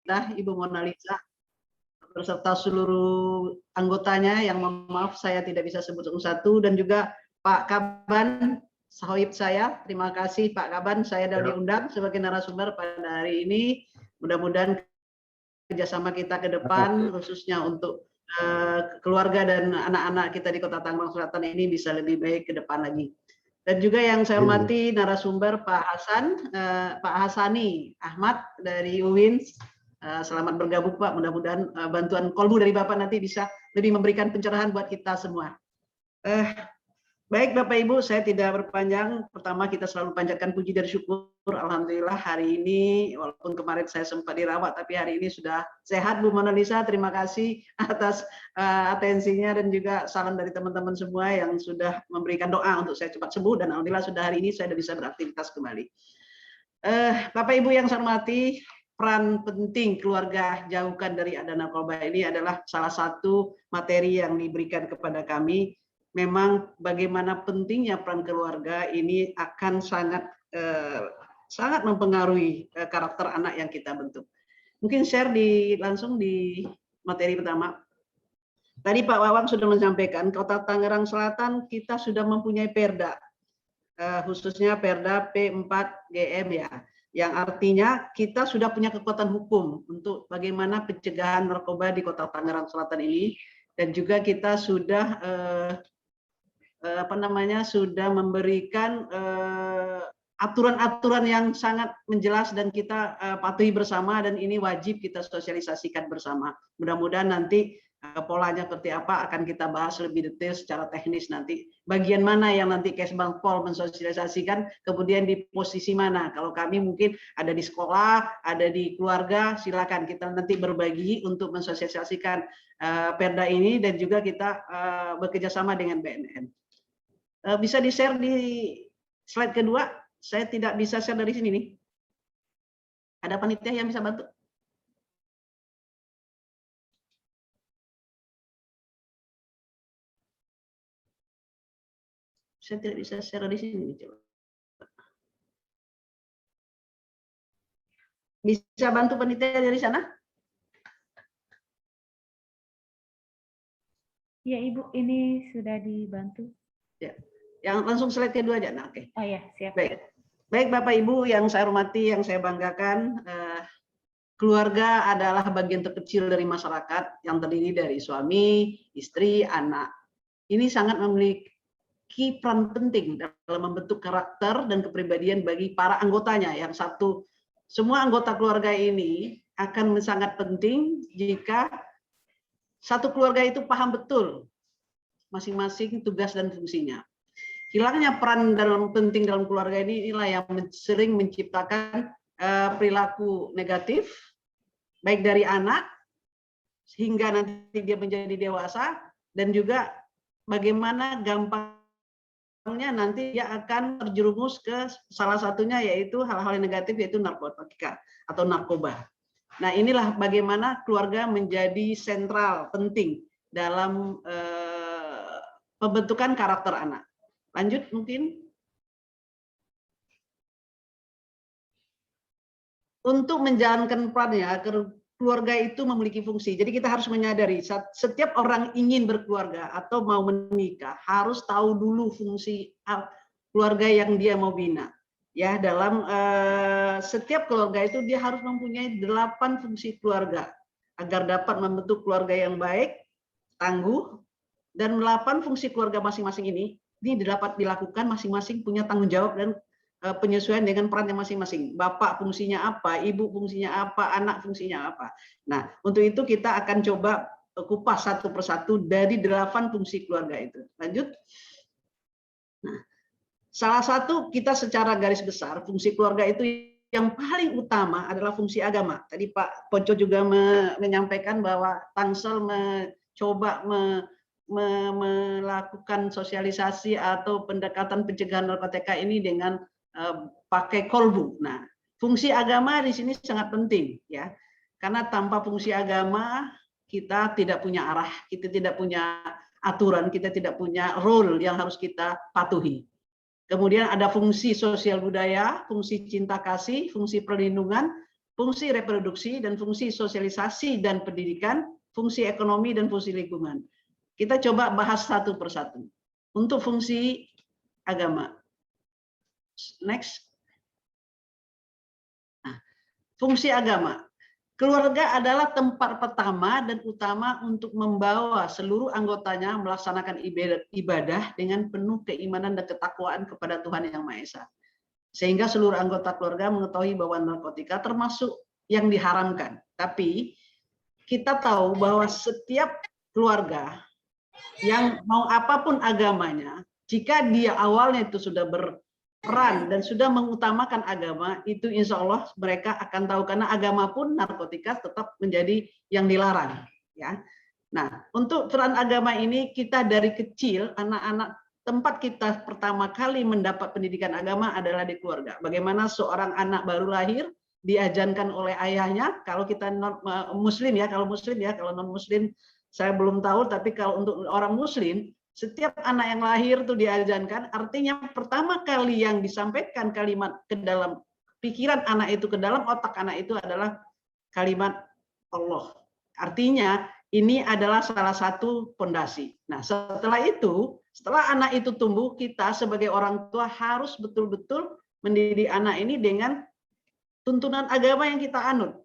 Ibu Mona Lisa beserta seluruh anggotanya yang maaf saya tidak bisa sebut satu-satu, dan juga Pak Kaban, sahabat saya. Terima kasih Pak Kaban, saya sudah diundang sebagai narasumber pada hari ini. Mudah-mudahan kerjasama kita ke depan, khususnya untuk keluarga dan anak-anak kita di Kota Tangerang Selatan ini bisa lebih baik ke depan lagi. Dan juga yang saya hormati narasumber Pak Hasani Ahmad dari UIN. Selamat bergabung Pak, mudah-mudahan bantuan kolbu dari Bapak nanti bisa lebih memberikan pencerahan buat kita semua. Baik Bapak Ibu, saya tidak berpanjang. Pertama kita selalu panjatkan puji dan syukur. Alhamdulillah hari ini, walaupun kemarin saya sempat dirawat, tapi hari ini sudah sehat Bu Mona Lisa. Terima kasih atas atensinya dan juga salam dari teman-teman semua yang sudah memberikan doa untuk saya cepat sembuh, dan alhamdulillah sudah hari ini saya sudah bisa beraktivitas kembali. Bapak Ibu yang saya hormati, peran penting keluarga jauhkan dari ada narkoba ini adalah salah satu materi yang diberikan kepada kami. Memang bagaimana pentingnya peran keluarga ini akan sangat mempengaruhi karakter anak yang kita bentuk. Mungkin share langsung di materi pertama. Tadi Pak Wawang sudah menyampaikan, Kota Tangerang Selatan kita sudah mempunyai Perda, khususnya Perda P4GM ya, yang artinya kita sudah punya kekuatan hukum untuk bagaimana pencegahan narkoba di Kota Tangerang Selatan ini, dan juga kita sudah sudah memberikan aturan-aturan yang sangat menjelas dan kita patuhi bersama, dan ini wajib kita sosialisasikan bersama. Mudah-mudahan nanti polanya seperti apa akan kita bahas lebih detail secara teknis nanti. Bagian mana yang nanti Kesbang Pol mensosialisasikan, kemudian di posisi mana. Kalau kami mungkin ada di sekolah, ada di keluarga, silakan kita nanti berbagi untuk mensosialisasikan Perda ini, dan juga kita bekerjasama dengan BNN. Bisa di-share di slide kedua. Saya tidak bisa share dari sini nih. Ada panitia yang bisa bantu? Saya tidak bisa share di sini. Coba. Bisa bantu panitia dari sana? Ya Ibu, ini sudah dibantu. Ya. Yang langsung slide kedua aja. Nah, oke. Oh ya, siap. Baik Bapak Ibu yang saya hormati, yang saya banggakan, keluarga adalah bagian terkecil dari masyarakat yang terdiri dari suami, istri, anak. Ini sangat memiliki peran penting dalam membentuk karakter dan kepribadian bagi para anggotanya. Yang satu, semua anggota keluarga ini akan sangat penting jika satu keluarga itu paham betul masing-masing tugas dan fungsinya. Hilangnya peran penting dalam keluarga ini inilah yang sering menciptakan perilaku negatif, baik dari anak hingga nanti dia menjadi dewasa, dan juga bagaimana gampangnya nanti dia akan terjerumus ke salah satunya yaitu hal-hal yang negatif, yaitu narkotika atau narkoba. Nah, inilah bagaimana keluarga menjadi sentral penting dalam pembentukan karakter anak. Lanjut mungkin. Untuk menjalankan perannya, keluarga itu memiliki fungsi. Jadi kita harus menyadari setiap orang ingin berkeluarga atau mau menikah harus tahu dulu fungsi keluarga yang dia mau bina. Ya, dalam setiap keluarga itu dia harus mempunyai 8 fungsi keluarga agar dapat membentuk keluarga yang baik, tangguh, dan 8 fungsi keluarga masing-masing ini dapat dilakukan masing-masing punya tanggung jawab dan penyesuaian dengan perannya masing-masing. Bapak fungsinya apa, ibu fungsinya apa, anak fungsinya apa. Nah, untuk itu kita akan coba kupas satu persatu dari 8 fungsi keluarga itu. Lanjut. Nah, salah satu kita secara garis besar fungsi keluarga itu yang paling utama adalah fungsi agama. Tadi Pak Ponco juga menyampaikan bahwa Tangsel mencoba melakukan sosialisasi atau pendekatan pencegahan narkotika ini dengan pakai kolbu. Nah, fungsi agama di sini sangat penting ya, karena tanpa fungsi agama kita tidak punya arah, kita tidak punya aturan, kita tidak punya role yang harus kita patuhi. Kemudian ada fungsi sosial budaya, fungsi cinta kasih, fungsi perlindungan, fungsi reproduksi dan fungsi sosialisasi dan pendidikan, fungsi ekonomi dan fungsi lingkungan. Kita coba bahas satu persatu. Untuk fungsi agama. Next. Nah, fungsi agama. Keluarga adalah tempat pertama dan utama untuk membawa seluruh anggotanya melaksanakan ibadah dengan penuh keimanan dan ketakwaan kepada Tuhan Yang Maha Esa. Sehingga seluruh anggota keluarga mengetahui bahwa narkotika termasuk yang diharamkan. Tapi kita tahu bahwa setiap keluarga yang mau apapun agamanya, jika dia awalnya itu sudah berperan dan sudah mengutamakan agama, itu insya Allah mereka akan tahu, karena agama pun narkotika tetap menjadi yang dilarang. Ya. Nah, untuk peran agama ini kita dari kecil, anak-anak, tempat kita pertama kali mendapat pendidikan agama adalah di keluarga. Bagaimana seorang anak baru lahir diajarkan oleh ayahnya, kalau kita non muslim ya, kalau non muslim saya belum tahu, tapi kalau untuk orang muslim, setiap anak yang lahir itu diajarkan, artinya pertama kali yang disampaikan kalimat ke dalam pikiran anak itu, ke dalam otak anak itu adalah kalimat Allah. Artinya ini adalah salah satu fondasi. Nah, setelah itu, setelah anak itu tumbuh, kita sebagai orang tua harus betul-betul mendidik anak ini dengan tuntunan agama yang kita anut.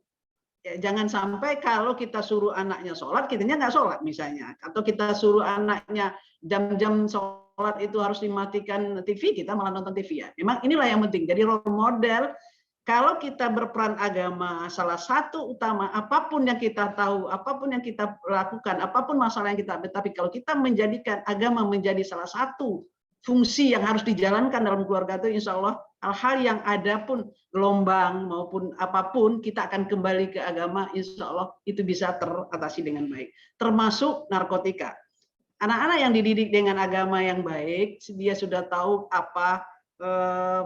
Ya, jangan sampai kalau kita suruh anaknya sholat, kitanya nggak sholat misalnya. Atau kita suruh anaknya jam-jam sholat itu harus dimatikan TV, kita malah nonton TV ya. Memang inilah yang penting. Jadi role model, kalau kita berperan agama, salah satu utama, apapun yang kita tahu, apapun yang kita lakukan, apapun masalah yang kita, tapi kalau kita menjadikan agama menjadi salah satu fungsi yang harus dijalankan dalam keluarga itu, insya Allah hal-hal yang ada pun gelombang maupun apapun, kita akan kembali ke agama, insya Allah itu bisa teratasi dengan baik. Termasuk narkotika. Anak-anak yang dididik dengan agama yang baik, dia sudah tahu apa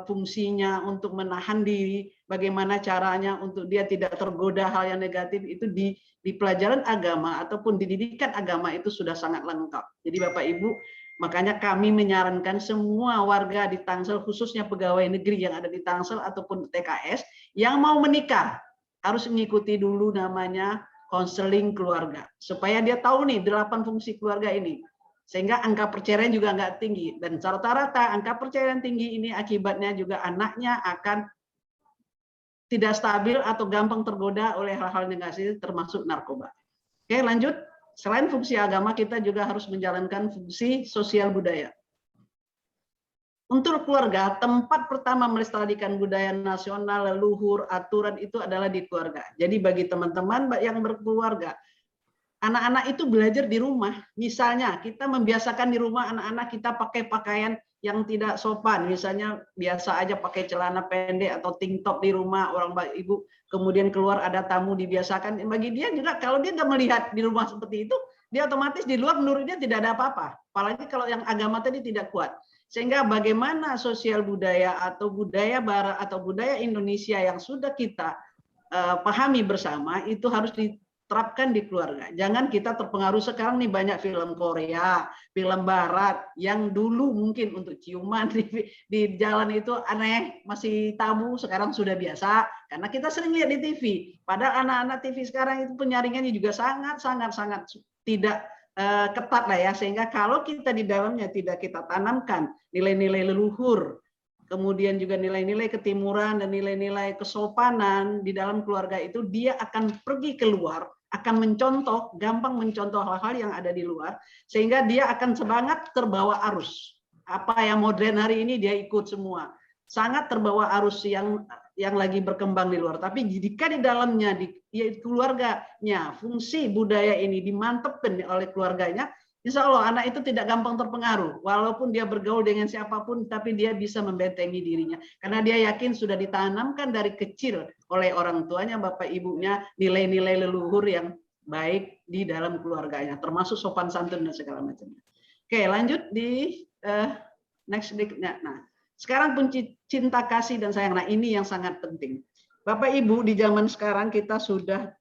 fungsinya untuk menahan diri, bagaimana caranya untuk dia tidak tergoda hal yang negatif, itu di pelajaran agama ataupun di didikan agama itu sudah sangat lengkap. Jadi Bapak Ibu, makanya kami menyarankan semua warga di Tangsel, khususnya pegawai negeri yang ada di Tangsel ataupun TKS, yang mau menikah harus mengikuti dulu namanya konseling keluarga, supaya dia tahu nih 8 fungsi keluarga ini, sehingga angka perceraian juga nggak tinggi. Dan rata-rata angka perceraian tinggi ini akibatnya juga anaknya akan tidak stabil atau gampang tergoda oleh hal-hal negatif termasuk narkoba. Oke, lanjut. Selain fungsi agama, kita juga harus menjalankan fungsi sosial budaya. Untuk keluarga, tempat pertama melestarikan budaya nasional, leluhur, aturan itu adalah di keluarga. Jadi bagi teman-teman yang berkeluarga, anak-anak itu belajar di rumah. Misalnya kita membiasakan di rumah anak-anak kita pakai pakaian yang tidak sopan, misalnya biasa aja pakai celana pendek atau tank top di rumah orang ibu, kemudian keluar ada tamu dibiasakan. Bagi dia juga kalau dia nggak melihat di rumah seperti itu, dia otomatis di luar menurut dia tidak ada apa-apa. Apalagi kalau yang agama tadi tidak kuat. Sehingga bagaimana sosial budaya atau budaya barat atau budaya Indonesia yang sudah kita pahami bersama itu harus diterapkan di keluarga. Jangan kita terpengaruh sekarang nih banyak film Korea, film barat yang dulu mungkin untuk ciuman di jalan itu aneh, masih tabu, sekarang sudah biasa karena kita sering lihat di TV. Padahal anak-anak TV sekarang itu penyaringannya juga sangat tidak ketat lah ya, sehingga kalau kita di dalamnya tidak kita tanamkan nilai-nilai leluhur, kemudian juga nilai-nilai ketimuran dan nilai-nilai kesopanan di dalam keluarga itu, dia akan pergi keluar, akan mencontoh, gampang mencontoh hal-hal yang ada di luar, sehingga dia akan semangat terbawa arus. Apa yang modern hari ini dia ikut semua, sangat terbawa arus yang lagi berkembang di luar. Tapi jika di dalamnya, di keluarganya, fungsi budaya ini dimantapkan oleh keluarganya, insya Allah anak itu tidak gampang terpengaruh. Walaupun dia bergaul dengan siapapun, tapi dia bisa membentengi dirinya. Karena dia yakin sudah ditanamkan dari kecil oleh orang tuanya, bapak ibunya, nilai-nilai leluhur yang baik di dalam keluarganya, termasuk sopan santun dan segala macamnya. Oke, lanjut di next berikutnya. Nah, sekarang pun cinta kasih dan sayang. Nah, ini yang sangat penting. Bapak Ibu, di zaman sekarang kita sudah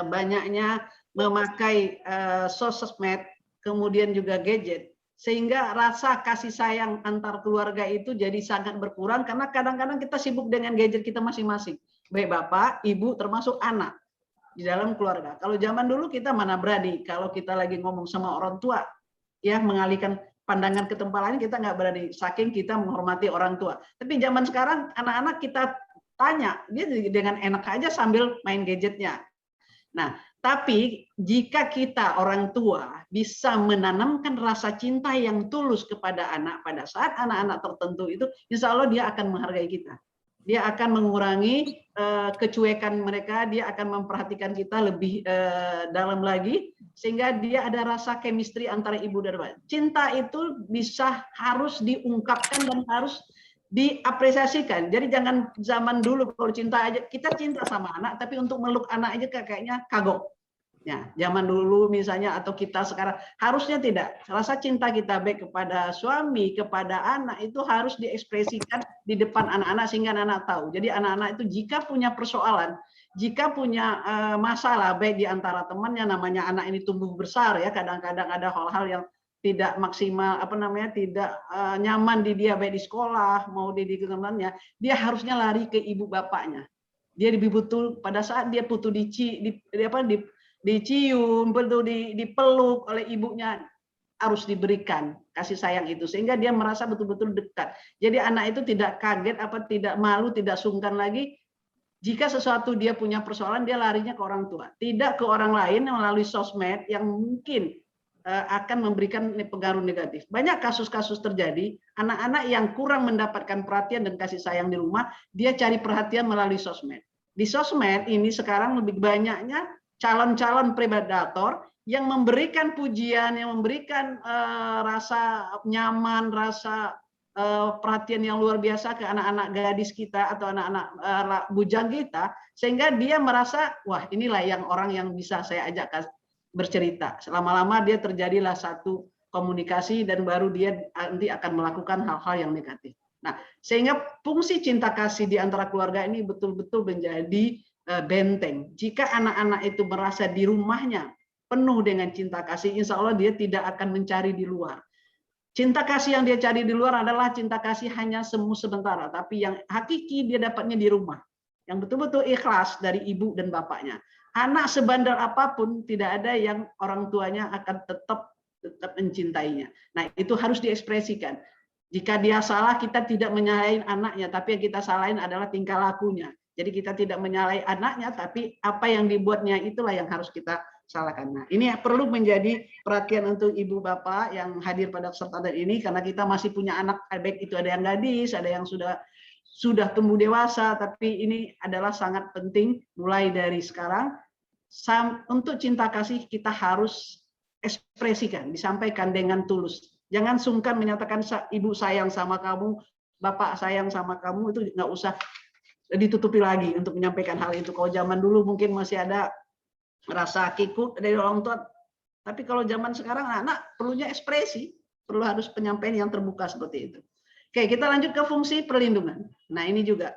banyaknya memakai sosmed, kemudian juga gadget, sehingga rasa kasih sayang antar keluarga itu jadi sangat berkurang karena kadang-kadang kita sibuk dengan gadget kita masing-masing. baik bapak, ibu, termasuk anak di dalam keluarga. Kalau zaman dulu kita mana berani, kalau kita lagi ngomong sama orang tua, ya mengalihkan pandangan ke tempat lain kita nggak berani, saking kita menghormati orang tua. Tapi zaman sekarang anak-anak kita tanya, dia dengan enak aja sambil main gadgetnya. Nah, tapi jika kita orang tua bisa menanamkan rasa cinta yang tulus kepada anak pada saat anak-anak tertentu itu, insya Allah dia akan menghargai kita. Dia akan mengurangi kecuekan mereka, dia akan memperhatikan kita lebih dalam lagi, sehingga dia ada rasa chemistry antara ibu dan bapak. Cinta itu bisa harus diungkapkan dan harus diapresiasikan. Jadi jangan zaman dulu kalau cinta aja, kita cinta sama anak, tapi untuk meluk anak aja kayaknya kagok. Ya, zaman dulu misalnya atau kita sekarang harusnya tidak. Rasa cinta kita baik kepada suami, kepada anak itu harus diekspresikan di depan anak-anak sehingga anak-anak tahu. Jadi anak-anak itu jika punya persoalan, jika punya masalah baik di antara temannya, namanya anak ini tumbuh besar ya, kadang-kadang ada hal-hal yang tidak maksimal tidak nyaman di dia baik di sekolah mau di temannya, dia harusnya lari ke ibu bapaknya. Dia lebih butuh pada saat dia butuh dicium, betul dipeluk oleh ibunya, harus diberikan kasih sayang itu sehingga dia merasa betul-betul dekat. Jadi anak itu tidak kaget tidak malu, tidak sungkan lagi jika sesuatu dia punya persoalan dia larinya ke orang tua, tidak ke orang lain melalui sosmed yang mungkin akan memberikan pengaruh negatif. Banyak kasus-kasus terjadi, anak-anak yang kurang mendapatkan perhatian dan kasih sayang di rumah, dia cari perhatian melalui sosmed. Di sosmed ini sekarang lebih banyaknya calon-calon predator yang memberikan pujian, yang memberikan rasa nyaman, rasa perhatian yang luar biasa ke anak-anak gadis kita atau anak-anak bujang kita, sehingga dia merasa, wah inilah yang orang yang bisa saya ajak bercerita. Selama-lama dia terjadilah satu komunikasi dan baru dia nanti akan melakukan hal-hal yang negatif. Nah, sehingga fungsi cinta kasih di antara keluarga ini betul-betul menjadi benteng. Jika anak-anak itu merasa di rumahnya penuh dengan cinta kasih, insya Allah dia tidak akan mencari di luar. Cinta kasih yang dia cari di luar adalah cinta kasih hanya semu sementara, tapi yang hakiki dia dapatnya di rumah. Yang betul-betul ikhlas dari ibu dan bapaknya. Anak sebandel apapun tidak ada yang orang tuanya akan tetap mencintainya. Nah, itu harus diekspresikan. Jika dia salah, kita tidak menyalahin anaknya, tapi yang kita salahin adalah tingkah lakunya. Jadi kita tidak menyalahi anaknya, tapi apa yang dibuatnya itulah yang harus kita salahkan. Nah, ini perlu menjadi perhatian untuk ibu bapak yang hadir pada kesempatan ini, karena kita masih punya anak, baik itu ada yang gadis, ada yang sudah tumbuh dewasa, tapi ini adalah sangat penting mulai dari sekarang. Untuk cinta kasih kita harus ekspresikan, disampaikan dengan tulus. Jangan sungkan menyatakan ibu sayang sama kamu, bapak sayang sama kamu, itu nggak usah ditutupi lagi untuk menyampaikan hal itu. Kalau zaman dulu mungkin masih ada rasa kikuk dari orang tua, tapi kalau zaman sekarang anak perlunya ekspresi, perlu harus penyampaian yang terbuka seperti itu. Oke, kita lanjut ke fungsi perlindungan. Nah, ini juga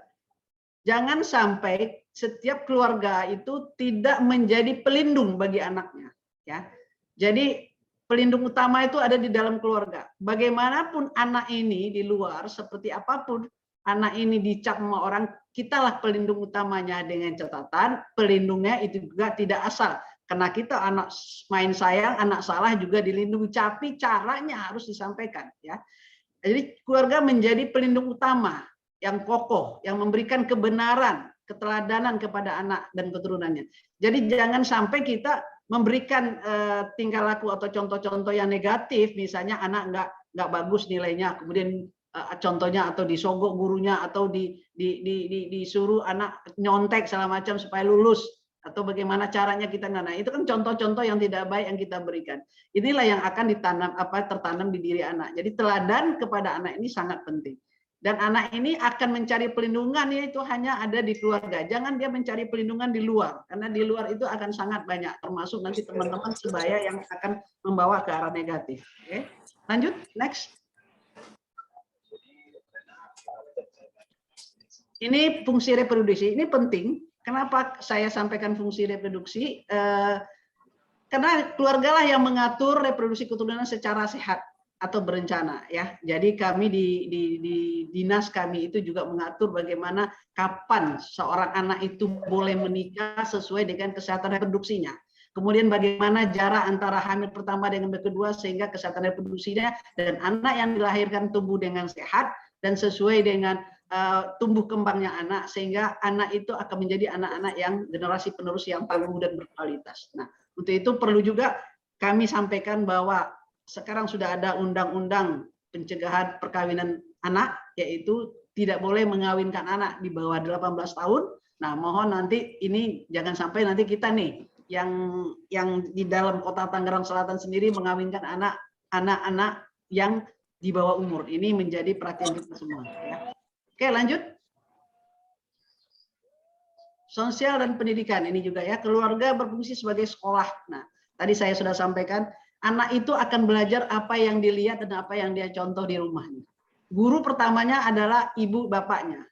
jangan sampai setiap keluarga itu tidak menjadi pelindung bagi anaknya, ya. Jadi pelindung utama itu ada di dalam keluarga. Bagaimanapun anak ini di luar, seperti apapun anak ini dicap sama orang, kitalah pelindung utamanya, dengan catatan pelindungnya itu juga tidak asal. Karena kita anak main sayang, anak salah juga dilindungi, tapi caranya harus disampaikan, ya. Jadi keluarga menjadi pelindung utama yang kokoh, yang memberikan kebenaran, keteladanan kepada anak dan keturunannya. Jadi jangan sampai kita memberikan tingkah laku atau contoh-contoh yang negatif, misalnya anak nggak bagus nilainya, kemudian contohnya atau disogok gurunya atau disuruh anak nyontek segala macam supaya lulus, atau bagaimana caranya kita nggak. Nah, itu kan contoh-contoh yang tidak baik yang kita berikan. Inilah yang akan tertanam di diri anak. Jadi teladan kepada anak ini sangat penting. Dan anak ini akan mencari pelindungan yaitu hanya ada di keluarga. Jangan dia mencari pelindungan di luar, karena di luar itu akan sangat banyak, termasuk nanti teman-teman sebaya yang akan membawa ke arah negatif. Oke, lanjut, next. Ini fungsi reproduksi, ini penting. Kenapa saya sampaikan fungsi reproduksi? Karena keluarga lah yang mengatur reproduksi keturunan secara sehat. atau berencana ya. Jadi kami di dinas kami itu juga mengatur bagaimana kapan seorang anak itu boleh menikah sesuai dengan kesehatan reproduksinya. Kemudian bagaimana jarak antara hamil pertama dengan kedua sehingga kesehatan reproduksinya dan anak yang dilahirkan tumbuh dengan sehat dan sesuai dengan tumbuh kembangnya anak sehingga anak itu akan menjadi anak-anak yang generasi penerus yang tangguh dan berkualitas. Nah, untuk itu perlu juga kami sampaikan bahwa sekarang sudah ada undang-undang pencegahan perkawinan anak, yaitu tidak boleh mengawinkan anak di bawah 18 tahun. Nah, mohon nanti ini jangan sampai nanti kita nih yang di dalam kota Tangerang Selatan sendiri mengawinkan anak-anak yang di bawah umur. Ini menjadi perhatian kita semua. Ya. Oke, lanjut. Sosial dan pendidikan ini juga ya, keluarga berfungsi sebagai sekolah. Nah, tadi saya sudah sampaikan, anak itu akan belajar apa yang dilihat dan apa yang dia contoh di rumahnya. Guru pertamanya adalah ibu bapaknya.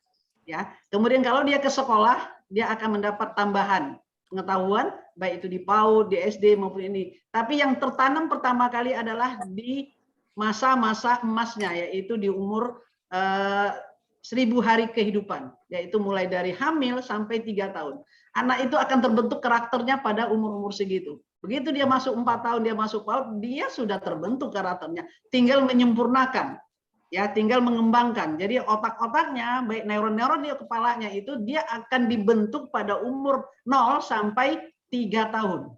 Ya. Kemudian kalau dia ke sekolah, dia akan mendapat tambahan pengetahuan, baik itu di PAUD, di SD maupun ini. Tapi yang tertanam pertama kali adalah di masa-masa emasnya, yaitu di umur 1000 hari kehidupan, yaitu mulai dari hamil sampai 3 tahun. Anak itu akan terbentuk karakternya pada umur-umur segitu. Begitu dia masuk 4 tahun, dia masuk PAUD, dia sudah terbentuk karakternya. Tinggal menyempurnakan, ya, tinggal mengembangkan. Jadi otak-otaknya, baik neuron-neuron di kepalanya itu, dia akan dibentuk pada umur 0 sampai 3 tahun.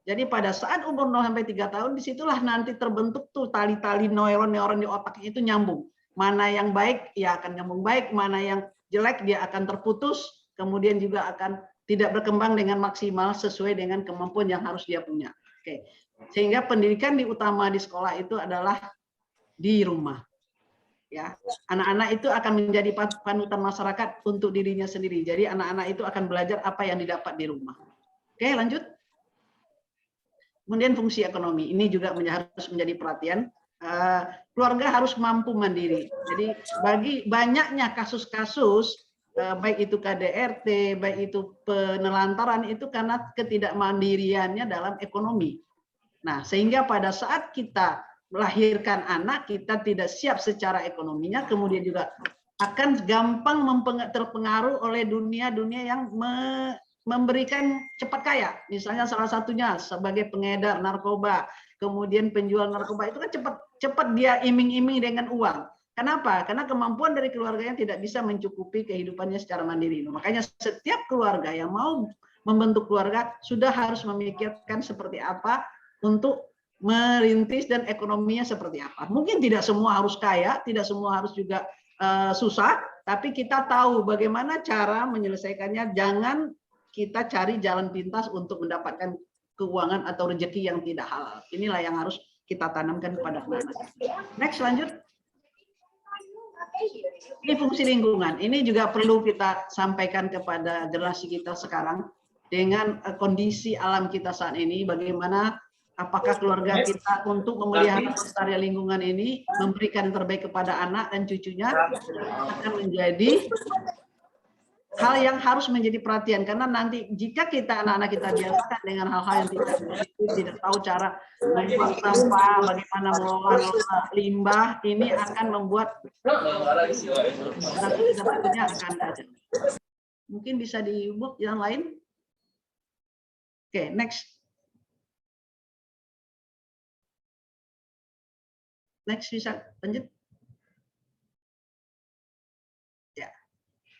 Jadi pada saat umur 0 sampai 3 tahun, disitulah nanti terbentuk tuh tali-tali neuron-neuron di otaknya itu nyambung. Mana yang baik, ya akan nyambung baik. Mana yang jelek, dia akan terputus. Kemudian juga akan tidak berkembang dengan maksimal sesuai dengan kemampuan yang harus dia punya. Oke. Sehingga pendidikan utama di sekolah itu adalah di rumah. Ya, anak-anak itu akan menjadi panutan masyarakat untuk dirinya sendiri. Jadi anak-anak itu akan belajar apa yang didapat di rumah. Oke, lanjut. Kemudian fungsi ekonomi ini juga harus menjadi perhatian. Keluarga harus mampu mandiri. Jadi bagi banyaknya kasus-kasus baik itu KDRT, baik itu penelantaran itu karena ketidakmandiriannya dalam ekonomi. Nah, sehingga pada saat kita melahirkan anak, kita tidak siap secara ekonominya, kemudian juga akan gampang terpengaruh oleh dunia-dunia yang memberikan cepat kaya. Misalnya salah satunya sebagai pengedar narkoba, kemudian penjual narkoba itu kan cepat dia iming-iming dengan uang. Kenapa? Karena kemampuan dari keluarganya tidak bisa mencukupi kehidupannya secara mandiri. Makanya setiap keluarga yang mau membentuk keluarga sudah harus memikirkan seperti apa untuk merintis dan ekonominya seperti apa. Mungkin tidak semua harus kaya, tidak semua harus juga susah, tapi kita tahu bagaimana cara menyelesaikannya. Jangan kita cari jalan pintas untuk mendapatkan keuangan atau rezeki yang tidak halal. Inilah yang harus kita tanamkan kepada anak-anak. Next, lanjut. Ini fungsi lingkungan. Ini juga perlu kita sampaikan kepada generasi kita sekarang dengan kondisi alam kita saat ini. Bagaimana apakah keluarga kita untuk memelihara pelestarian lingkungan ini memberikan yang terbaik kepada anak dan cucunya akan menjadi hal yang harus menjadi perhatian, karena nanti jika kita anak-anak kita biasakan dengan hal-hal yang tidak tahu cara membuang sampah, bagaimana mengelola limbah, ini akan membuat sebetulnya akan ada. Mungkin bisa diubah yang lain. Oke, next. Next, bisa lanjut.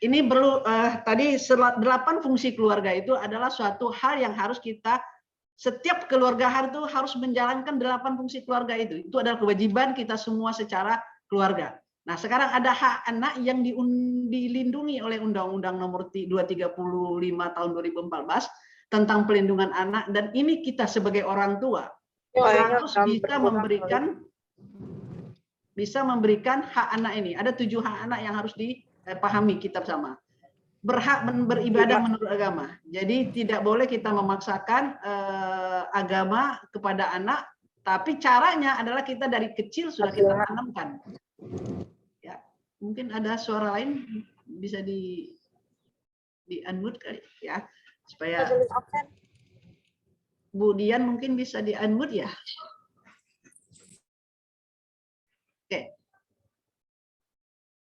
Ini perlu tadi 8 fungsi keluarga itu adalah suatu hal yang harus kita, setiap keluarga itu harus menjalankan 8 fungsi keluarga itu. Itu adalah kewajiban kita semua secara keluarga. Nah, sekarang ada hak anak yang dilindungi oleh Undang-Undang Nomor 235 Tahun 2014 tentang pelindungan anak, dan ini kita sebagai orang tua harus bisa memberikan hak anak ini. Ada 7 hak anak yang harus dipahami kita sama. Berhak beribadah menurut agama. Jadi tidak boleh kita memaksakan agama kepada anak, tapi caranya adalah kita dari kecil sudah kita tanamkan. Ya, mungkin ada suara lain bisa di unmute kali ya, supaya Bu Dian mungkin bisa di unmute ya.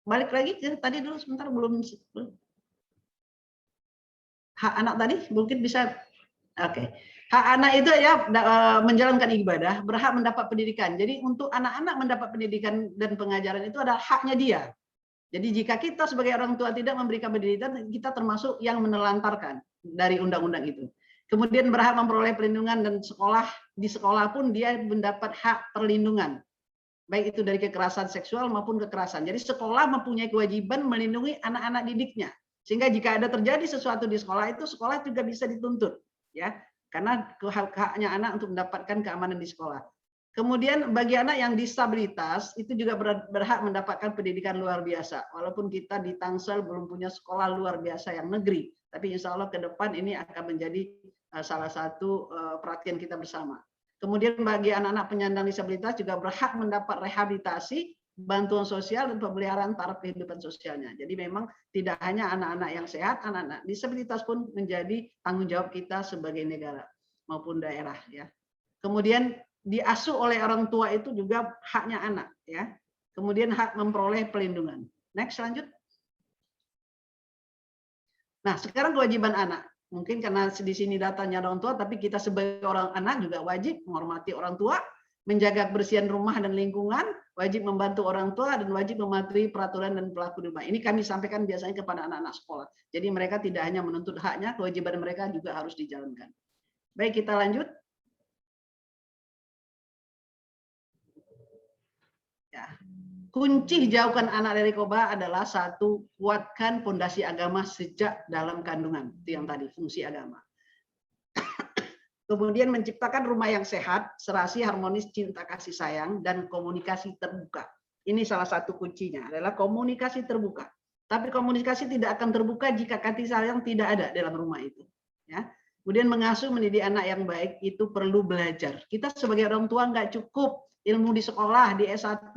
balik lagi ke tadi dulu sebentar, belum. Hak anak tadi mungkin bisa. Oke. Hak anak itu ya menjalankan ibadah, berhak mendapat pendidikan. Jadi untuk anak-anak mendapat pendidikan dan pengajaran itu adalah haknya dia. Jadi jika kita sebagai orang tua tidak memberikan pendidikan, kita termasuk yang menelantarkan dari undang-undang itu. Kemudian berhak memperoleh perlindungan dan di sekolah pun dia mendapat hak perlindungan. Baik itu dari kekerasan seksual maupun kekerasan. Jadi sekolah mempunyai kewajiban melindungi anak-anak didiknya. Sehingga jika ada terjadi sesuatu di sekolah itu, sekolah juga bisa dituntut, ya. Karena haknya anak untuk mendapatkan keamanan di sekolah. Kemudian bagi anak yang disabilitas itu juga berhak mendapatkan pendidikan luar biasa. Walaupun kita di Tangsel belum punya sekolah luar biasa yang negeri, tapi insya Allah ke depan ini akan menjadi salah satu perhatian kita bersama. Kemudian bagi anak-anak penyandang disabilitas juga berhak mendapat rehabilitasi, bantuan sosial, dan pemeliharaan taraf kehidupan sosialnya. Jadi memang tidak hanya anak-anak yang sehat, anak-anak disabilitas pun menjadi tanggung jawab kita sebagai negara maupun daerah, ya. Kemudian diasuh oleh orang tua itu juga haknya anak, ya. Kemudian hak memperoleh perlindungan. Next, lanjut. Nah, sekarang kewajiban anak. Mungkin karena di sini datanya orang tua, tapi kita sebagai orang anak juga wajib menghormati orang tua, menjaga kebersihan rumah dan lingkungan, wajib membantu orang tua, dan wajib mematuhi peraturan dan perilaku rumah. Ini kami sampaikan biasanya kepada anak-anak sekolah. Jadi mereka tidak hanya menuntut haknya, kewajiban mereka juga harus dijalankan. Baik, kita lanjut. Ya. Kunci jauhkan anak dari narkoba adalah satu, kuatkan fondasi agama sejak dalam kandungan. Itu yang tadi, fungsi agama. Kemudian menciptakan rumah yang sehat, serasi, harmonis, cinta, kasih sayang, dan komunikasi terbuka. Ini salah satu kuncinya, adalah komunikasi terbuka. Tapi komunikasi tidak akan terbuka jika kasih sayang tidak ada dalam rumah itu. Ya. Kemudian mengasuh mendidik anak yang baik itu perlu belajar. Kita sebagai orang tua nggak cukup ilmu di sekolah, di S1.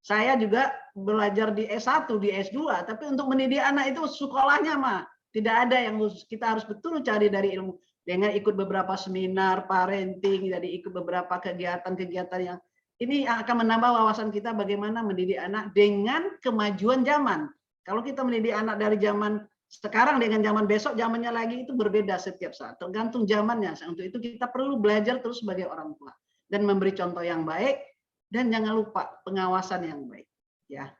Saya juga belajar di S1, di S2, tapi untuk mendidik anak itu sekolahnya mah tidak ada yang kita harus betul cari dari ilmu. Dengan ikut beberapa seminar parenting, jadi ikut beberapa kegiatan-kegiatan yang ini akan menambah wawasan kita bagaimana mendidik anak dengan kemajuan zaman. Kalau kita mendidik anak dari zaman sekarang dengan zaman besok, zamannya lagi itu berbeda setiap saat, tergantung zamannya. Untuk itu kita perlu belajar terus sebagai orang tua dan memberi contoh yang baik. Dan jangan lupa pengawasan yang baik. Ya,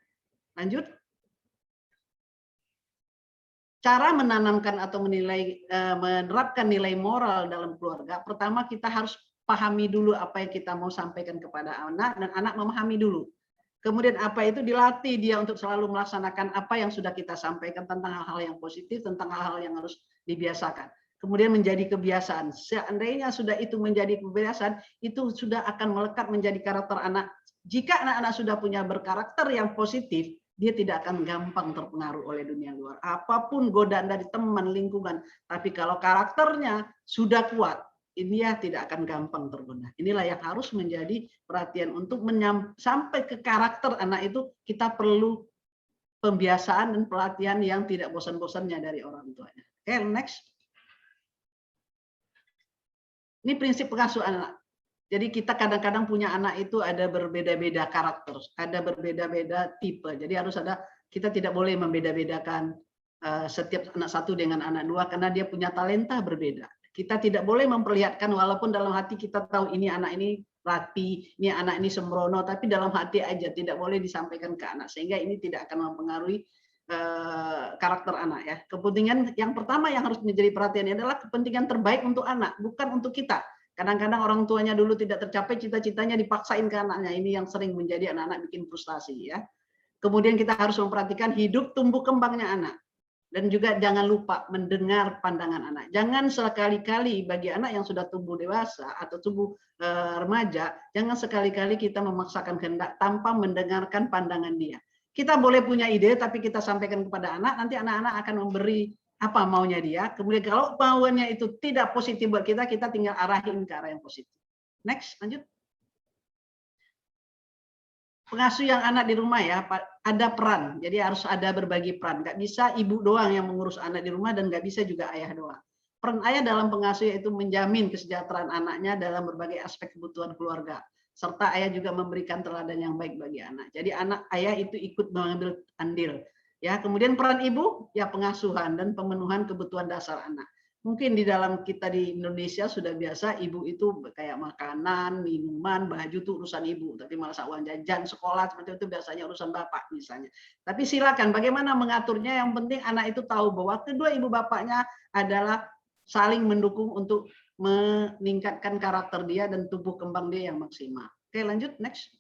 lanjut. Cara menanamkan atau menerapkan nilai moral dalam keluarga. Pertama kita harus pahami dulu apa yang kita mau sampaikan kepada anak dan anak memahami dulu. Kemudian apa itu dilatih dia untuk selalu melaksanakan apa yang sudah kita sampaikan tentang hal-hal yang positif, tentang hal-hal yang harus dibiasakan. Kemudian menjadi kebiasaan. Seandainya sudah itu menjadi kebiasaan, itu sudah akan melekat menjadi karakter anak. Jika anak-anak sudah punya berkarakter yang positif, dia tidak akan gampang terpengaruh oleh dunia luar. Apapun godaan dari teman, lingkungan. Tapi kalau karakternya sudah kuat, dia tidak akan gampang tergoda. Inilah yang harus menjadi perhatian untuk sampai ke karakter anak itu, kita perlu pembiasaan dan pelatihan yang tidak bosan-bosannya dari orang tuanya. Oke, next. Ini prinsip pengasuh anak. Jadi kita kadang-kadang punya anak itu ada berbeda-beda karakter, ada berbeda-beda tipe. Jadi harus ada, kita tidak boleh membeda-bedakan setiap anak satu dengan anak dua karena dia punya talenta berbeda. Kita tidak boleh memperlihatkan walaupun dalam hati kita tahu ini anak ini rapi, ini anak ini sembrono, tapi dalam hati aja tidak boleh disampaikan ke anak sehingga ini tidak akan mempengaruhi karakter anak ya. Kepentingan yang pertama yang harus menjadi perhatian adalah kepentingan terbaik untuk anak, bukan untuk kita. Kadang-kadang orang tuanya dulu tidak tercapai cita-citanya dipaksain ke anaknya. Ini yang sering menjadi anak-anak bikin frustasi ya. Kemudian kita harus memperhatikan hidup tumbuh kembangnya anak. Dan juga jangan lupa mendengar pandangan anak. Jangan sekali-kali bagi anak yang sudah tumbuh dewasa atau tumbuh remaja, jangan sekali-kali kita memaksakan kehendak tanpa mendengarkan pandangan dia. Kita boleh punya ide, tapi kita sampaikan kepada anak, nanti anak-anak akan memberi apa maunya dia. Kemudian kalau mauannya itu tidak positif buat kita, kita tinggal arahin ke arah yang positif. Next, lanjut. Pengasuh yang anak di rumah ya, ada peran. Jadi harus ada berbagi peran. Nggak bisa ibu doang yang mengurus anak di rumah dan nggak bisa juga ayah doang. Peran ayah dalam pengasuh yaitu menjamin kesejahteraan anaknya dalam berbagai aspek kebutuhan keluarga. serta ayah juga memberikan teladan yang baik bagi anak. Jadi anak ayah itu ikut mengambil andil. Ya, kemudian peran ibu ya pengasuhan dan pemenuhan kebutuhan dasar anak. Mungkin di dalam kita di Indonesia sudah biasa ibu itu kayak makanan, minuman, baju itu urusan ibu, tapi malah uang jajan, sekolah seperti itu biasanya urusan bapak misalnya. Tapi silakan bagaimana mengaturnya, yang penting anak itu tahu bahwa kedua ibu bapaknya adalah saling mendukung untuk meningkatkan karakter dia dan tumbuh kembang dia yang maksimal. Oke, lanjut next.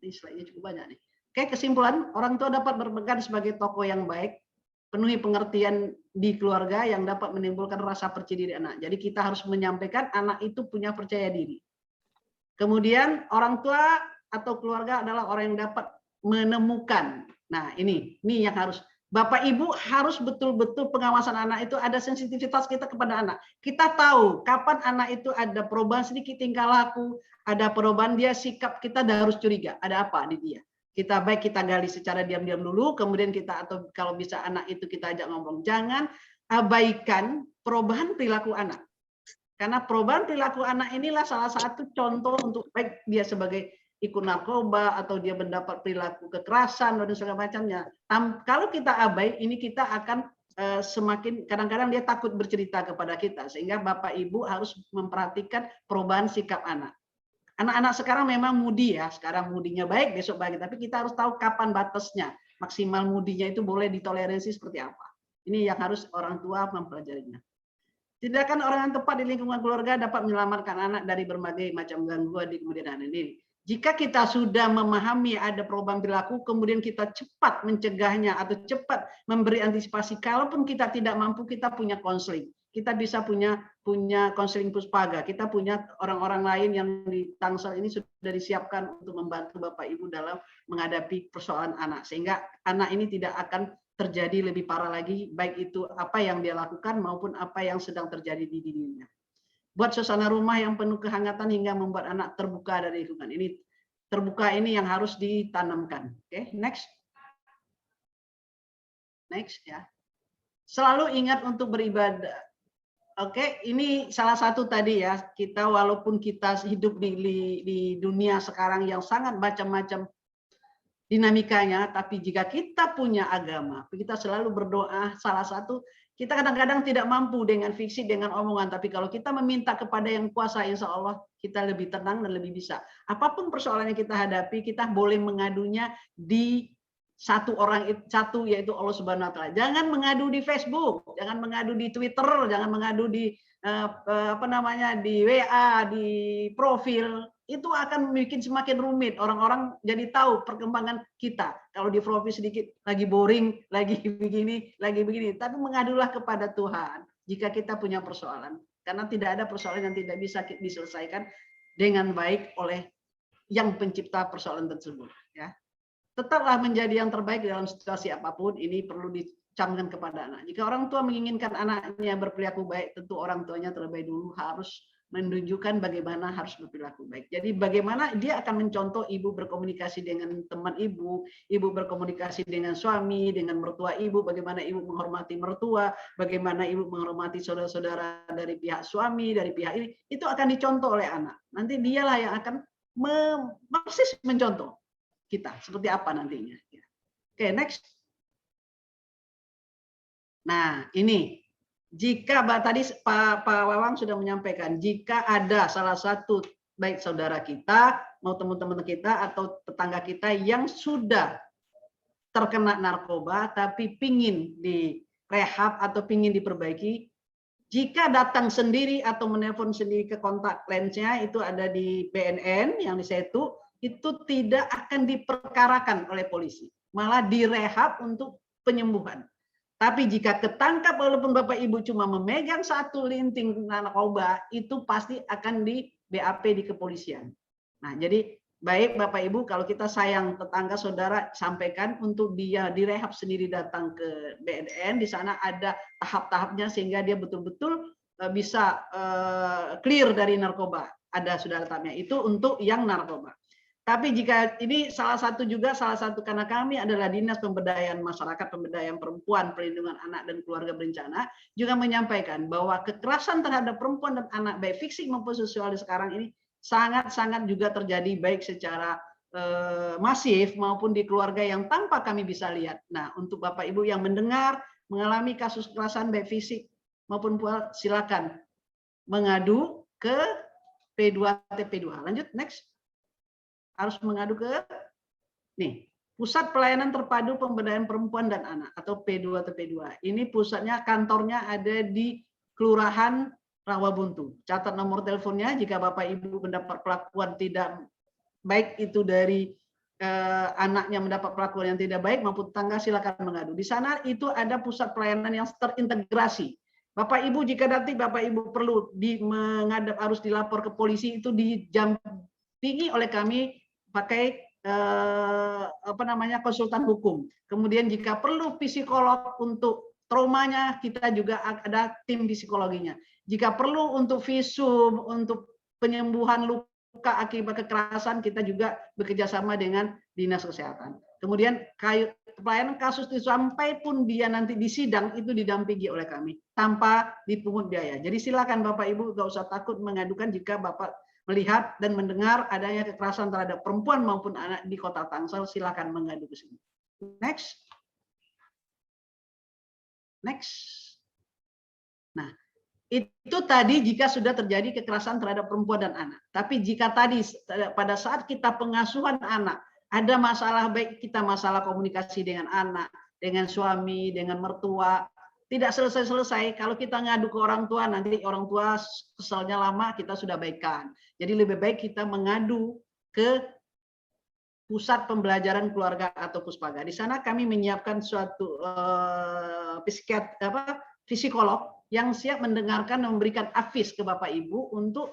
Ini slide-nya cukup banyak nih. Oke, kesimpulan, orang tua dapat berperan sebagai tokoh yang baik, penuhi pengertian di keluarga yang dapat menimbulkan rasa percaya diri anak. Jadi kita harus menyampaikan anak itu punya percaya diri. Kemudian orang tua atau keluarga adalah orang yang dapat menemukan. Nah, ini yang harus Bapak Ibu harus betul-betul pengawasan anak itu ada sensitivitas kita kepada anak. Kita tahu kapan anak itu ada perubahan sedikit tingkah laku, ada perubahan dia sikap, kita harus curiga ada apa di dia. Kita gali secara diam-diam dulu, kemudian kita atau kalau bisa anak itu kita ajak ngomong. Jangan abaikan perubahan perilaku anak. Karena perubahan perilaku anak inilah salah satu contoh untuk baik dia sebagai ikut narkoba atau dia mendapat perilaku kekerasan dan segala macamnya. Kalau kita abai, ini kita akan semakin kadang-kadang dia takut bercerita kepada kita, sehingga Bapak Ibu harus memperhatikan perubahan sikap anak. Anak-anak sekarang memang mudi ya, sekarang mudinya baik, besok baik, tapi kita harus tahu kapan batasnya, maksimal mudinya itu boleh ditoleransi seperti apa. Ini yang harus orang tua mempelajarinya. Tindakan orang yang tepat di lingkungan keluarga dapat menyelamatkan anak dari berbagai macam gangguan di kemudian hari ini. Jika kita sudah memahami ada perubahan perilaku, kemudian kita cepat mencegahnya atau cepat memberi antisipasi. Kalaupun kita tidak mampu, kita punya konseling. Kita bisa punya konseling puspaga. Kita punya orang-orang lain yang di Tangsel ini sudah disiapkan untuk membantu Bapak Ibu dalam menghadapi persoalan anak. Sehingga anak ini tidak akan terjadi lebih parah lagi, baik itu apa yang dia lakukan maupun apa yang sedang terjadi di dirinya. Buat suasana rumah yang penuh kehangatan hingga membuat anak terbuka dari lingkungan. Ini terbuka ini yang harus ditanamkan. Oke, next. Next ya. Selalu ingat untuk beribadah. Oke, ini salah satu tadi ya. Kita walaupun kita hidup di dunia sekarang yang sangat macam-macam dinamikanya, tapi jika kita punya agama, kita selalu berdoa. Salah satu, kita kadang-kadang tidak mampu dengan fiksi, dengan omongan, tapi kalau kita meminta kepada yang kuasa, insya Allah kita lebih tenang dan lebih bisa. Apapun persoalan yang kita hadapi, kita boleh mengadunya di satu yaitu Allah Subhanahu Wa Taala. Jangan mengadu di Facebook, jangan mengadu di Twitter, jangan mengadu di di WA, di profil. Itu akan bikin semakin rumit. Orang-orang jadi tahu perkembangan kita. Kalau di profil sedikit lagi boring, lagi begini. Tapi mengadulah kepada Tuhan jika kita punya persoalan. Karena tidak ada persoalan yang tidak bisa diselesaikan dengan baik oleh yang pencipta persoalan tersebut. Ya. Tetaplah menjadi yang terbaik dalam situasi apapun. Ini perlu dicamkan kepada anak. Jika orang tua menginginkan anaknya berperilaku baik, tentu orang tuanya terlebih dulu harus menunjukkan bagaimana harus berperilaku baik. Jadi bagaimana dia akan mencontoh ibu berkomunikasi dengan teman ibu berkomunikasi dengan suami, dengan mertua ibu, bagaimana ibu menghormati mertua, bagaimana ibu menghormati saudara-saudara dari pihak suami, dari pihak ini, itu akan dicontoh oleh anak. Nanti dialah yang akan persis mencontoh kita seperti apa nantinya. Oke, next. Nah, ini jika tadi Pak Wawang sudah menyampaikan, jika ada salah satu baik saudara kita, mau teman-teman kita atau tetangga kita yang sudah terkena narkoba tapi pingin direhab atau pingin diperbaiki, jika datang sendiri atau menelpon sendiri ke kontak lensnya, itu ada di BNN yang di Setu, itu tidak akan diperkarakan oleh polisi, malah direhab untuk penyembuhan. Tapi jika ketangkap walaupun Bapak Ibu cuma memegang satu linting narkoba, itu pasti akan di BAP di kepolisian. Nah, jadi baik Bapak Ibu, kalau kita sayang tetangga saudara, sampaikan untuk dia direhab sendiri, datang ke BNN, di sana ada tahap-tahapnya sehingga dia betul-betul bisa clear dari narkoba. Ada sudah tahapnya, itu untuk yang narkoba. Tapi jika ini salah satu karena kami adalah Dinas Pemberdayaan Masyarakat, Pemberdayaan Perempuan, Perlindungan Anak dan Keluarga Berencana, juga menyampaikan bahwa kekerasan terhadap perempuan dan anak baik fisik maupun seksual sekarang ini sangat-sangat juga terjadi baik secara masif maupun di keluarga yang tanpa kami bisa lihat. Nah, untuk Bapak Ibu yang mendengar mengalami kasus kekerasan baik fisik maupun silakan mengadu ke P2TP2. Lanjut, next. Harus mengadu ke nih, Pusat Pelayanan Terpadu Pemberdayaan Perempuan dan Anak atau P2TP2. Ini pusatnya, kantornya ada di Kelurahan Rawabuntu. Catat nomor teleponnya jika Bapak Ibu mendapat perlakuan tidak baik itu dari anaknya mendapat perlakuan yang tidak baik maupun tetangga, silakan mengadu. Di sana itu ada pusat pelayanan yang terintegrasi. Bapak Ibu jika nanti Bapak Ibu perlu menghadap harus dilapor ke polisi itu didampingi oleh kami pakai konsultan hukum. Kemudian jika perlu psikolog untuk traumanya, kita juga ada tim psikologinya. Jika perlu untuk visum, untuk penyembuhan luka akibat kekerasan, kita juga bekerja sama dengan Dinas Kesehatan. Kemudian pelayanan kasus itu sampai pun dia nanti di sidang itu didampingi oleh kami tanpa dipungut biaya. Jadi silakan Bapak Ibu nggak usah takut mengadukan jika Bapak melihat dan mendengar adanya kekerasan terhadap perempuan maupun anak di Kota Tangsel, silakan mengadu ke sini. Next. Next. Nah, itu tadi jika sudah terjadi kekerasan terhadap perempuan dan anak. Tapi jika tadi pada saat kita pengasuhan anak, ada masalah baik kita masalah komunikasi dengan anak, dengan suami, dengan mertua, tidak selesai-selesai. Kalau kita ngadu ke orang tua, nanti orang tua keselnya lama, kita sudah baikkan. Jadi lebih baik kita mengadu ke Pusat Pembelajaran Keluarga atau Puspaga. Di sana kami menyiapkan suatu psikolog yang siap mendengarkan dan memberikan advice ke Bapak Ibu untuk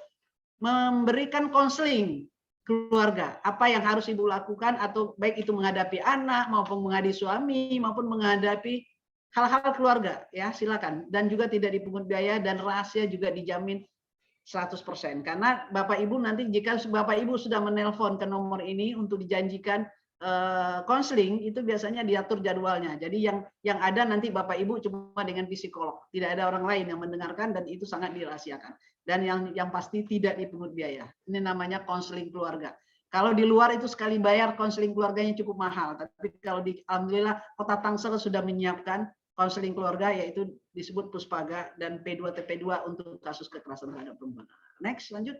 memberikan konseling keluarga. Apa yang harus Ibu lakukan atau baik itu menghadapi anak maupun menghadapi suami maupun menghadapi hal-hal keluarga, ya silakan. Dan juga tidak dipungut biaya dan rahasia juga dijamin 100%. Karena Bapak Ibu nanti jika Bapak Ibu sudah menelpon ke nomor ini untuk dijanjikan konseling, itu biasanya diatur jadwalnya. Jadi yang ada nanti Bapak Ibu cuma dengan psikolog, tidak ada orang lain yang mendengarkan dan itu sangat dirahasiakan. Dan yang pasti tidak dipungut biaya. Ini namanya konseling keluarga. Kalau di luar itu sekali bayar konseling keluarganya cukup mahal, tapi kalau di alhamdulillah Kota Tangsel sudah menyiapkan konseling keluarga yaitu disebut Puspaga dan P2TP2 untuk kasus kekerasan terhadap perempuan. Next, lanjut.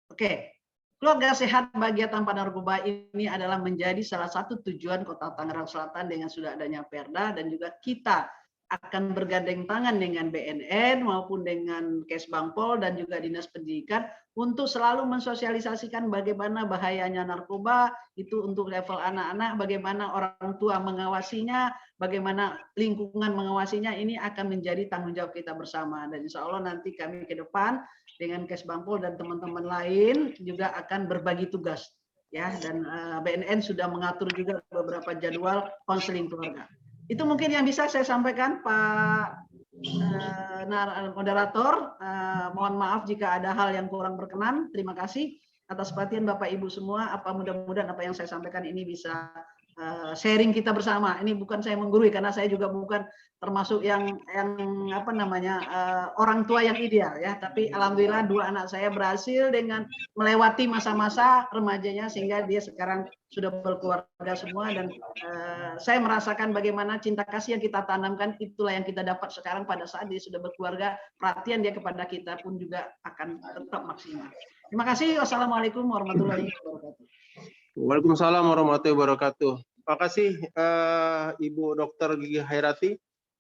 Oke. Keluarga sehat bahagia tanpa narkoba ini adalah menjadi salah satu tujuan Kota Tangerang Selatan dengan sudah adanya Perda, dan juga kita akan bergandeng tangan dengan BNN maupun dengan Kesbangpol dan juga Dinas Pendidikan untuk selalu mensosialisasikan bagaimana bahayanya narkoba itu untuk level anak-anak, bagaimana orang tua mengawasinya, bagaimana lingkungan mengawasinya. Ini akan menjadi tanggung jawab kita bersama, dan insya Allah nanti kami ke depan dengan Kesbangpol dan teman-teman lain juga akan berbagi tugas, ya. Dan BNN sudah mengatur juga beberapa jadwal konseling keluarga. Itu mungkin yang bisa saya sampaikan, Pak moderator. Mohon maaf jika ada hal yang kurang berkenan. Terima kasih atas perhatian Bapak Ibu semua. Mudah-mudahan apa yang saya sampaikan ini bisa sharing kita bersama. Ini bukan saya menggurui karena saya juga bukan termasuk yang orang tua yang ideal, ya. Tapi alhamdulillah dua anak saya berhasil dengan melewati masa-masa remajanya sehingga dia sekarang sudah berkeluarga semua, dan saya merasakan bagaimana cinta kasih yang kita tanamkan itulah yang kita dapat sekarang pada saat dia sudah berkeluarga. Perhatian dia kepada kita pun juga akan tetap maksimal. Terima kasih. Wassalamualaikum warahmatullahi wabarakatuh. Waalaikumsalam warahmatullahi wabarakatuh. Terima kasih Ibu Dr. Gigi Hairati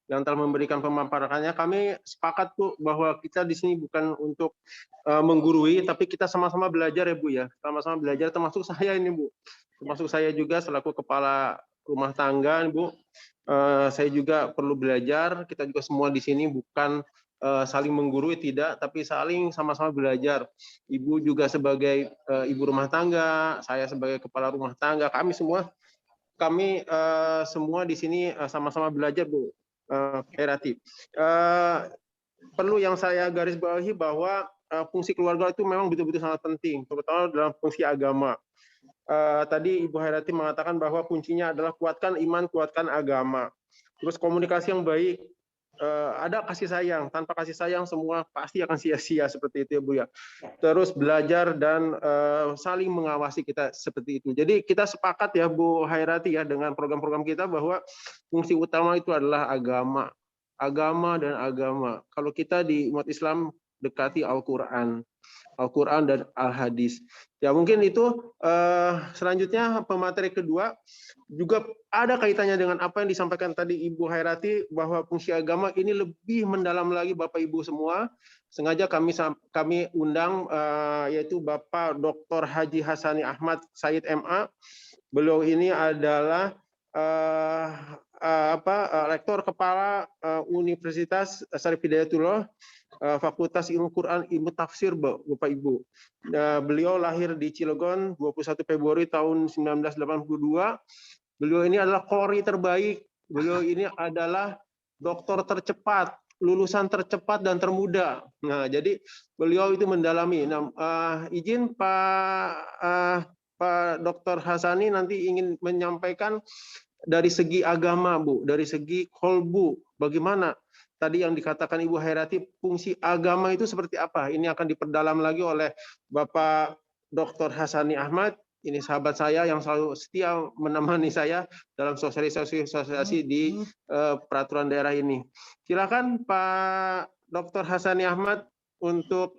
yang telah memberikan pemaparannya. Kami sepakat Bu bahwa kita di sini bukan untuk menggurui, tapi kita sama-sama belajar ya Bu ya. Sama-sama belajar, termasuk saya ini Bu. Termasuk saya juga selaku kepala rumah tangga Bu. Saya juga perlu belajar. Kita juga semua di sini bukan saling menggurui, tidak, tapi saling sama-sama belajar. Ibu juga sebagai ibu rumah tangga, saya sebagai kepala rumah tangga, kami semua di sini sama-sama belajar Bu Hairati. Perlu yang saya garis bawahi bahwa fungsi keluarga itu memang betul-betul sangat penting, terutama dalam fungsi agama. Tadi Ibu Hairati mengatakan bahwa kuncinya adalah kuatkan iman, kuatkan agama. Terus komunikasi yang baik ada kasih sayang. Tanpa kasih sayang semua pasti akan sia-sia seperti itu ya Bu ya. Terus belajar dan saling mengawasi kita seperti itu. Jadi kita sepakat ya Bu Hairati ya dengan program-program kita bahwa fungsi utama itu adalah agama. Agama dan agama. Kalau kita di umat Islam dekati Al-Quran dan Al-Hadis. Ya mungkin itu selanjutnya pemateri kedua juga ada kaitannya dengan apa yang disampaikan tadi Ibu Hairati bahwa fungsi agama ini lebih mendalam lagi Bapak Ibu semua. Sengaja kami undang yaitu Bapak Dr. Haji Hasani Ahmad Said MA. Beliau ini adalah Rektor Kepala Universitas Syarif Hidayatullah Fakultas Ilmu Quran Ilmu Tafsir Bapak Ibu. Beliau lahir di Cilegon 21 Februari tahun 1982. Beliau ini adalah Qori terbaik. Beliau ini adalah doktor tercepat, lulusan tercepat dan termuda. Nah, jadi beliau itu mendalami. Nah, izin Pak Dr. Hasani nanti ingin menyampaikan dari segi agama, Bu, dari segi kolbu, bagaimana tadi yang dikatakan Ibu Hairati, fungsi agama itu seperti apa? Ini akan diperdalam lagi oleh Bapak Dr. Hasani Ahmad. Ini sahabat saya yang selalu setia menemani saya dalam sosialisasi di peraturan daerah ini. Silakan Pak Dr. Hasani Ahmad untuk